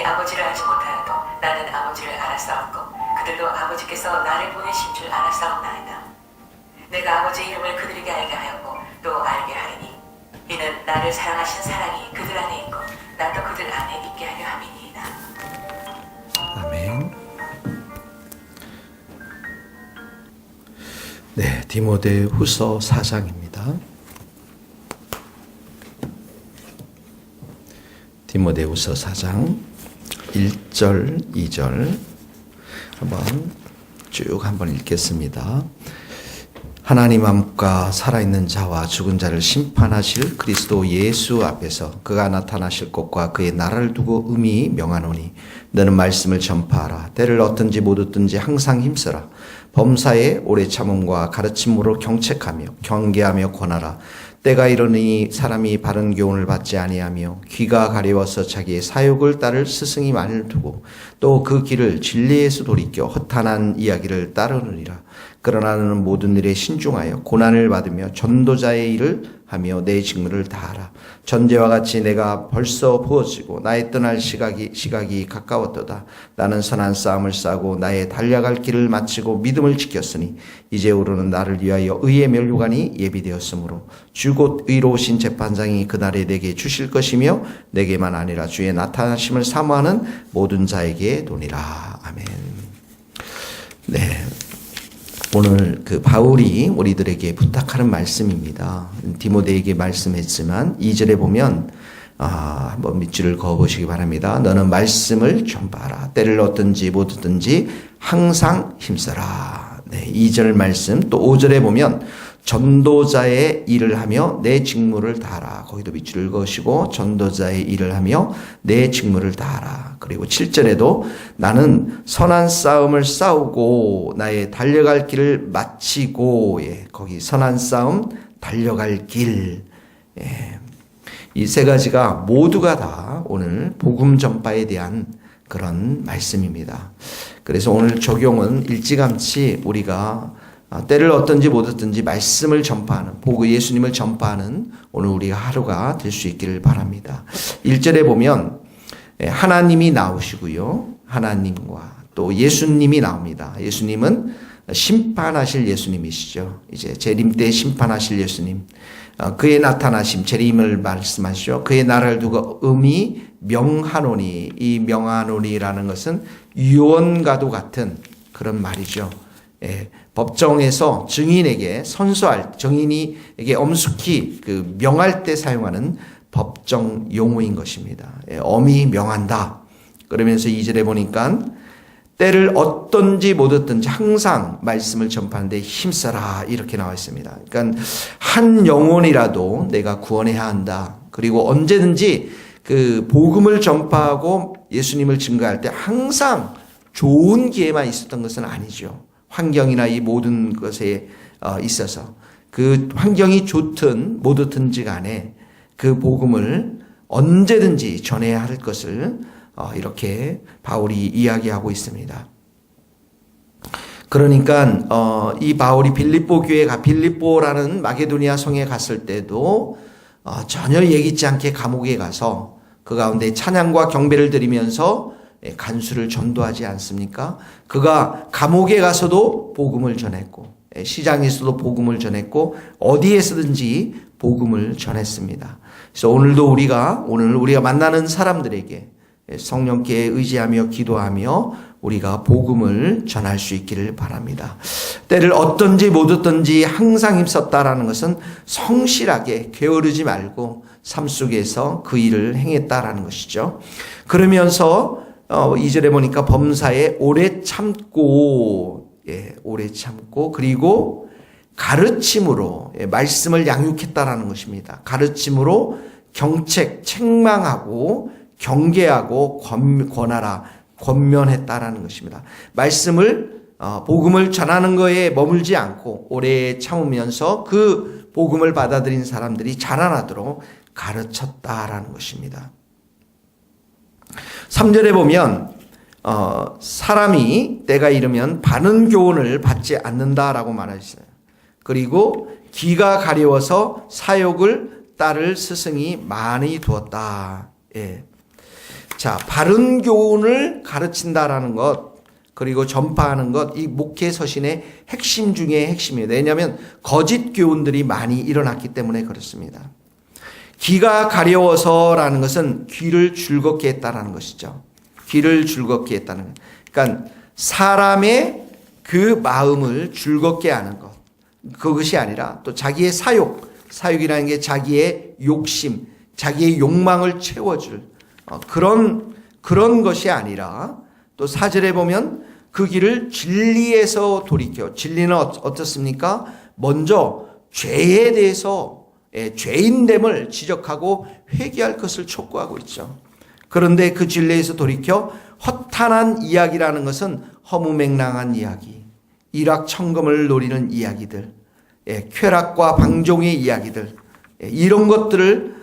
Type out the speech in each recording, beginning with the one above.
그들이 아버지를 알지 못하여도 나는 아버지를 알았사옵고 그들도 아버지께서 나를 보내신 줄 알았사옵나이다. 내가 아버지의 이름을 그들에게 알게 하였고 또 알게 하리니 이는 나를 사랑하신 사랑이 그들 안에 있고 나도 그들 안에 있게 하려 함이니이다. 아멘. 네, 디모데후서 4장입니다. 디모데후서 4장 1절, 2절 한번 읽겠습니다. 하나님 앞과 살아있는 자와 죽은 자를 심판하실 그리스도 예수 앞에서 그가 나타나실 것과 그의 나라를 두고 음이 명하노니 너는 말씀을 전파하라. 때를 얻든지 못 얻든지 항상 힘써라. 범사에 오래 참음과 가르침으로 경책하며 경계하며 권하라. 때가 이르니 사람이 바른 교훈을 받지 아니하며 귀가 가려워서 자기의 사욕을 따를 스승이 많이 두고 또 그 길을 진리에서 돌이켜 허탄한 이야기를 따르느니라. 그러나 너는 모든 일에 신중하여 고난을 받으며 전도자의 일을 하며 내 직무를 다하라. 전제와 같이 내가 벌써 부어지고 나의 떠날 시각이 가까웠도다. 나는 선한 싸움을 싸고 나의 달려갈 길을 마치고 믿음을 지켰으니 이제후로는 나를 위하여 의의 면류관이 예비되었으므로 주 곧 의로우신 재판장이 그날에 내게 주실 것이며 내게만 아니라 주의 나타나심을 사모하는 모든 자에게 도니라. 아멘. 네. 오늘 바울이 우리들에게 부탁하는 말씀입니다. 디모데에게 말씀했지만 2절에 보면 한번 밑줄을 그어보시기 바랍니다. 너는 말씀을 전파하라. 때를 얻든지 못 얻든지 항상 힘써라. 네, 2절 말씀 또 5절에 보면 전도자의 일을 하며 내 직무를 다하라. 거기도 밑줄을 그으시고 전도자의 일을 하며 내 직무를 다하라. 그리고 7절에도 나는 선한 싸움을 싸우고 나의 달려갈 길을 마치고, 거기 선한 싸움 달려갈 길. 이 세 가지가 모두가 다 오늘 복음 전파에 대한 그런 말씀입니다. 그래서 오늘 적용은 일찌감치 우리가 때를 얻든지 못 얻든지 말씀을 전파하는, 예수님을 전파하는 오늘 우리가 하루가 될 수 있기를 바랍니다. 1절에 보면 하나님이 나오시고요. 하나님과 또 예수님이 나옵니다. 예수님은 심판하실 예수님이시죠. 이제 재림 때 심판하실 예수님. 그의 나타나심, 재림을 말씀하시죠. 그의 나라를 두고 음이 명하노니, 이 명하노니라는 것은 유언과도 같은 그런 말이죠. 법정에서 증인에게 선서할, 증인에게 엄숙히 명할 때 사용하는 법정 용어인 것입니다. 엄히 명한다. 그러면서 2절에 보니까 때를 얻든지 못 얻든지 항상 말씀을 전파하는데 힘써라 이렇게 나와 있습니다. 그러니까 한 영혼이라도 내가 구원해야 한다. 그리고 언제든지 복음을 전파하고 예수님을 증거할 때 항상 좋은 기회만 있었던 것은 아니죠. 환경이나 이 모든 것에 있어서 그 환경이 좋든 못 좋든지 간에 그 복음을 언제든지 전해야 할 것을 이렇게 바울이 이야기하고 있습니다. 그러니까 이 바울이 빌립보라는 마게도니아 성에 갔을 때도 전혀 예기치 않게 감옥에 가서 그 가운데 찬양과 경배를 드리면서 간수를 전도하지 않습니까? 그가 감옥에 가서도 복음을 전했고 시장에서도 복음을 전했고 어디에서든지 복음을 전했습니다. 그래서 오늘 우리가 만나는 사람들에게 성령께 의지하며 기도하며 우리가 복음을 전할 수 있기를 바랍니다. 때를 얻든지 못 얻든지 항상 힘썼다라는 것은 성실하게 게으르지 말고 삶 속에서 그 일을 행했다라는 것이죠. 그러면서 2절에 보니까 범사에 오래 참고, 오래 참고, 그리고 가르침으로, 말씀을 양육했다라는 것입니다. 가르침으로 책망하고, 경계하고, 권하라, 권면했다라는 것입니다. 복음을 전하는 거에 머물지 않고, 오래 참으면서 그 복음을 받아들인 사람들이 자라나도록 가르쳤다라는 것입니다. 3절에 보면 사람이 때가 이르면 바른 교훈을 받지 않는다라고 말하셨어요. 그리고 귀가 가려워서 사욕을 따를 스승이 많이 두었다. 자, 바른 교훈을 가르친다라는 것, 그리고 전파하는 것, 이 목회 서신의 핵심 중에 핵심이에요. 왜냐하면 거짓 교훈들이 많이 일어났기 때문에 그렇습니다. 귀가 가려워서라는 것은 귀를 즐겁게 했다라는 것이죠. 귀를 즐겁게 했다는 것. 그러니까 사람의 그 마음을 즐겁게 하는 것. 그것이 아니라 또 자기의 사욕이라는 게 자기의 욕심, 자기의 욕망을 채워줄 그런 것이 아니라 또 4절에 보면 그 길을 진리에서 돌이켜. 진리는 어떻습니까? 먼저 죄에 대해서 죄인됨을 지적하고 회개할 것을 촉구하고 있죠. 그런데 그 진리에서 돌이켜 허탄한 이야기라는 것은 허무맹랑한 이야기, 일확천금을 노리는 이야기들, 쾌락과 방종의 이야기들, 이런 것들을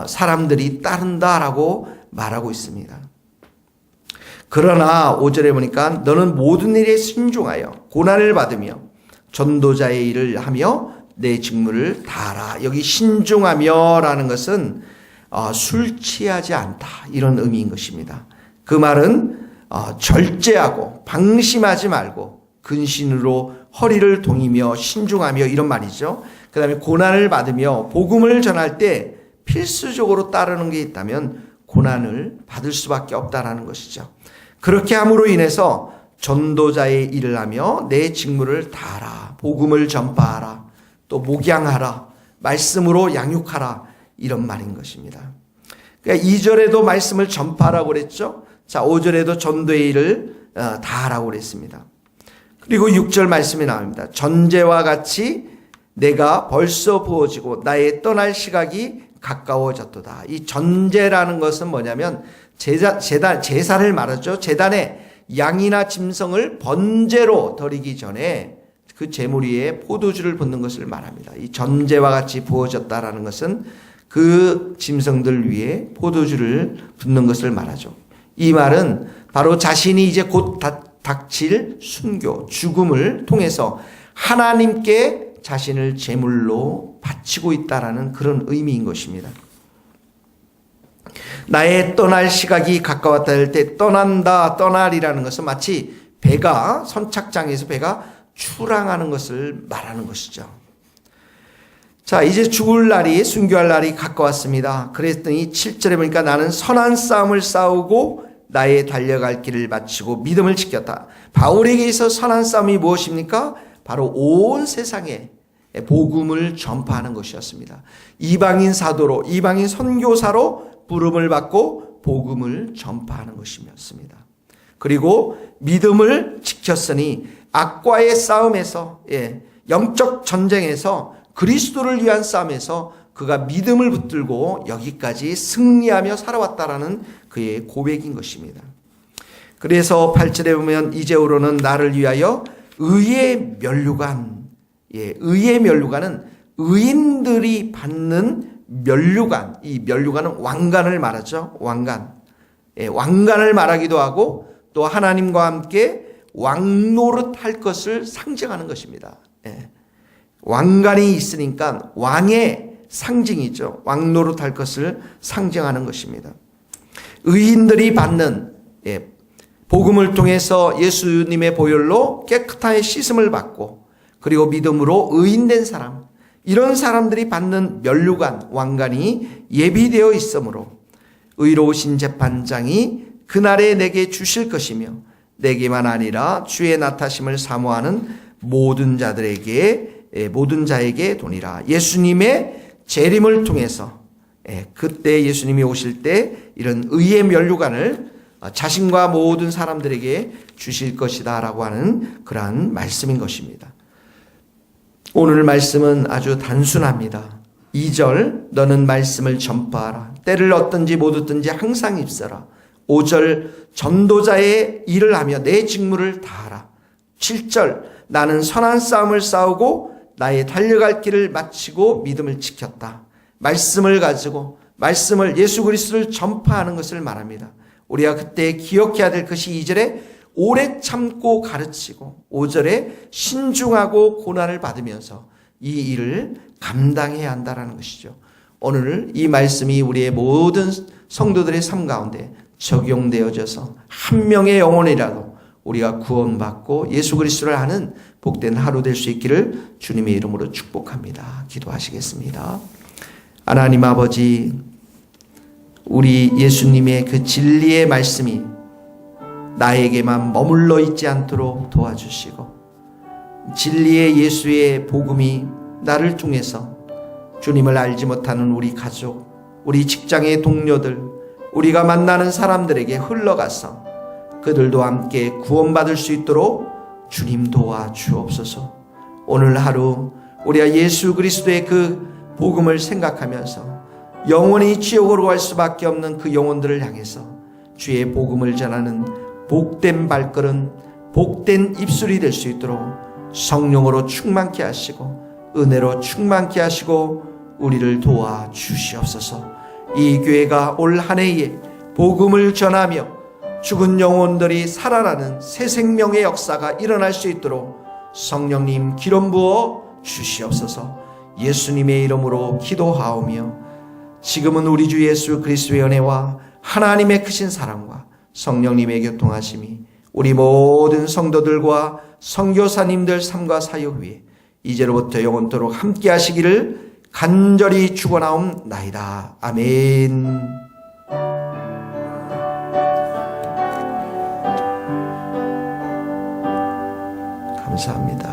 사람들이 따른다라고 말하고 있습니다. 그러나 5절에 보니까 너는 모든 일에 순종하여 고난을 받으며 전도자의 일을 하며 내 직무를 다하라. 여기 신중하며라는 것은 술 취하지 않다, 이런 의미인 것입니다. 그 말은 절제하고 방심하지 말고 근신으로 허리를 동이며 신중하며, 이런 말이죠. 그 다음에 고난을 받으며 복음을 전할 때 필수적으로 따르는 게 있다면 고난을 받을 수밖에 없다라는 것이죠. 그렇게 함으로 인해서 전도자의 일을 하며 내 직무를 다하라. 복음을 전파하라. 또 목양하라. 말씀으로 양육하라. 이런 말인 것입니다. 그러니까 2절에도 말씀을 전파하라고 그랬죠. 자, 5절에도 전도의 일을 다하라고 그랬습니다. 그리고 6절 말씀이 나옵니다. 전제와 같이 내가 벌써 부어지고 나의 떠날 시각이 가까워졌도다. 이 전제라는 것은 뭐냐면 제사를 말하죠. 제단에 양이나 짐승을 번제로 드리기 전에 그 제물 위에 포도주를 붓는 것을 말합니다. 이 전제와 같이 부어졌다라는 것은 그 짐승들 위에 포도주를 붓는 것을 말하죠. 이 말은 바로 자신이 이제 곧 닥칠 순교, 죽음을 통해서 하나님께 자신을 제물로 바치고 있다라는 그런 의미인 것입니다. 나의 떠날 시각이 가까웠다 할 때 떠난다, 떠날이라는 것은 마치 배가, 선착장에서 배가 출항하는 것을 말하는 것이죠. 자, 이제 죽을 날이, 순교할 날이 가까웠습니다. 그랬더니 7절에 보니까 나는 선한 싸움을 싸우고 나의 달려갈 길을 마치고 믿음을 지켰다. 바울에게 있어 선한 싸움이 무엇입니까? 바로 온 세상에 복음을 전파하는 것이었습니다. 이방인 사도로, 이방인 선교사로 부름을 받고 복음을 전파하는 것이었습니다. 그리고 믿음을 지켰으니 악과의 싸움에서, 영적 전쟁에서, 그리스도를 위한 싸움에서 그가 믿음을 붙들고 여기까지 승리하며 살아왔다라는 그의 고백인 것입니다. 그래서 8절에 보면 이제후로는 나를 위하여 의의 면류관, 의의 면류관은 의인들이 받는 면류관, 이 면류관은 왕관을 말하죠. 왕관을 말하기도 하고 또 하나님과 함께 왕노릇 할 것을 상징하는 것입니다. 왕관이 있으니까 왕의 상징이죠. 왕노릇 할 것을 상징하는 것입니다. 의인들이 받는, 복음을 통해서 예수님의 보혈로 깨끗하게 씻음을 받고 그리고 믿음으로 의인된 사람, 이런 사람들이 받는 면류관, 왕관이 예비되어 있으므로 의로우신 재판장이 그날에 내게 주실 것이며 내게만 아니라 주의 나타심을 사모하는 모든 자에게 도니라. 예수님의 재림을 통해서 그때 예수님이 오실 때 이런 의의 면류관을 자신과 모든 사람들에게 주실 것이다 라고 하는 그러한 말씀인 것입니다. 오늘 말씀은 아주 단순합니다. 2절 너는 말씀을 전파하라. 때를 얻든지 못 얻든지 항상 입서라. 5절 전도자의 일을 하며 내 직무를 다하라. 7절 나는 선한 싸움을 싸우고 나의 달려갈 길을 마치고 믿음을 지켰다. 말씀을 가지고 예수 그리스도를 전파하는 것을 말합니다. 우리가 그때 기억해야 될 것이 2절에 오래 참고 가르치고 5절에 신중하고 고난을 받으면서 이 일을 감당해야 한다는 것이죠. 오늘 이 말씀이 우리의 모든 성도들의 삶 가운데 적용되어져서 한 명의 영혼이라도 우리가 구원받고 예수 그리스도를 아는 복된 하루 될 수 있기를 주님의 이름으로 축복합니다. 기도하시겠습니다. 하나님 아버지, 우리 예수님의 그 진리의 말씀이 나에게만 머물러 있지 않도록 도와주시고, 진리의 예수의 복음이 나를 통해서 주님을 알지 못하는 우리 가족, 우리 직장의 동료들, 우리가 만나는 사람들에게 흘러가서 그들도 함께 구원받을 수 있도록 주님 도와주옵소서. 오늘 하루 우리가 예수 그리스도의 그 복음을 생각하면서 영원히 지옥으로 갈 수밖에 없는 그 영혼들을 향해서 주의 복음을 전하는 복된 발걸음, 복된 입술이 될 수 있도록 성령으로 충만케 하시고 은혜로 충만케 하시고 우리를 도와주시옵소서. 이 교회가 올 한 해에 복음을 전하며 죽은 영혼들이 살아나는 새 생명의 역사가 일어날 수 있도록 성령님 기름 부어 주시옵소서. 예수님의 이름으로 기도하오며 지금은 우리 주 예수 그리스도의 은혜와 하나님의 크신 사랑과 성령님의 교통하심이 우리 모든 성도들과 선교사님들 삶과 사역 위에 이제로부터 영원토록 함께 하시기를 간절히 축원하옵나이다. 아멘. 감사합니다.